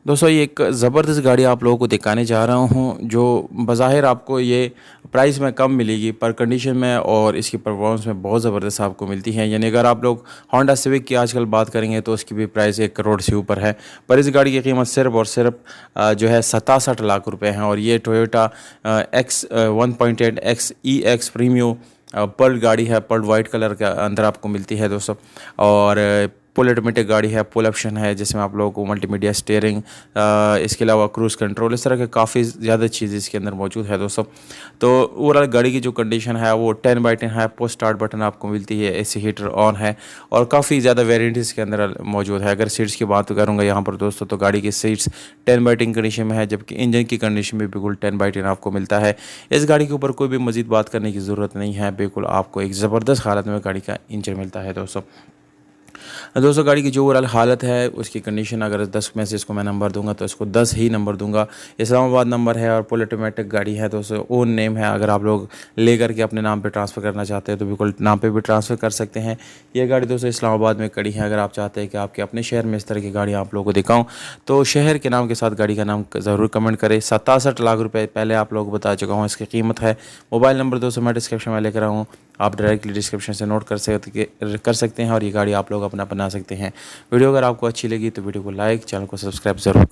दोस्तों ये एक ज़बरदस्त गाड़ी आप लोगों को दिखाने जा रहा हूँ जो बज़ाहिर आपको ये प्राइस में कम मिलेगी पर कंडीशन में और इसकी परफॉर्मेंस में बहुत ज़बरदस्त आपको मिलती है। यानी अगर आप लोग होंडा सिविक की आजकल बात करेंगे तो उसकी भी प्राइस 1 करोड़ से ऊपर है, पर इस गाड़ी की कीमत सिर्फ और सिर्फ जो है 67 लाख रुपए हैं। और ये टोयोटा एक्स 1.8 एक्स ई एक्स प्रीमियो पर्ल गाड़ी है, पर्ल वाइट कलर के अंदर आपको मिलती है दोस्तों। और फुल ऑटोमेटिक गाड़ी है, फुल ऑप्शन है जिसमें आप लोगों को मल्टीमीडिया स्टीयरिंग, इसके अलावा क्रूज़ कंट्रोल, इस तरह के काफ़ी ज़्यादा चीज़ें इसके अंदर मौजूद है दोस्तों। तो ओवरऑल गाड़ी की जो कंडीशन है वो 10/10 है, पोस्ट स्टार्ट बटन आपको मिलती है, एसी हीटर ऑन है और काफ़ी ज़्यादा वेरिएंट्स इसके अंदर मौजूद है। अगर सीट्स की बात करूँगा यहाँ पर दोस्तों तो गाड़ी की सीट्स 10/10 कंडीशन में है, जबकि इंजन की कंडीशन भी बिल्कुल 10/10 आपको मिलता है। इस गाड़ी के ऊपर कोई भी मज़ीद बात करने की ज़रूरत नहीं है, बिल्कुल आपको एक ज़बरदस्त हालत में गाड़ी का इंजन मिलता है दोस्तों। दोस्तों गाड़ी की जो ओवरऑल हालत है उसकी कंडीशन अगर 10 में से इसको मैं नंबर दूंगा तो इसको 10 ही नंबर दूंगा। इस्लामाबाद नंबर है और फुल ऑटोमेटिक गाड़ी है दोस्तों, ओन नेम है। अगर आप लोग ले करके अपने नाम पे ट्रांसफ़र करना चाहते हैं तो बिल्कुल नाम पे भी ट्रांसफ़र कर सकते हैं। ये गाड़ी दोस्तों इस्लामाबाद में खड़ी है। अगर आप चाहते हैं कि आपके अपने शहर में इस तरह की गाड़ी आप लोगों को दिखाऊँ तो शहर के नाम के साथ गाड़ी का नाम ज़रूर कमेंट करें। 67 लाख रुपये पहले आप लोगों को बता चुका हूँ इसकी कीमत है। मोबाइल नंबर दोस्तों मैं डिस्क्रिप्शन में लेकर आऊँ, आप डायरेक्टली डिस्क्रिप्शन से नोट कर सकते हैं और ये गाड़ी आप लोग अपना बना सकते हैं। वीडियो अगर आपको अच्छी लगी तो वीडियो को लाइक, चैनल को सब्सक्राइब ज़रूर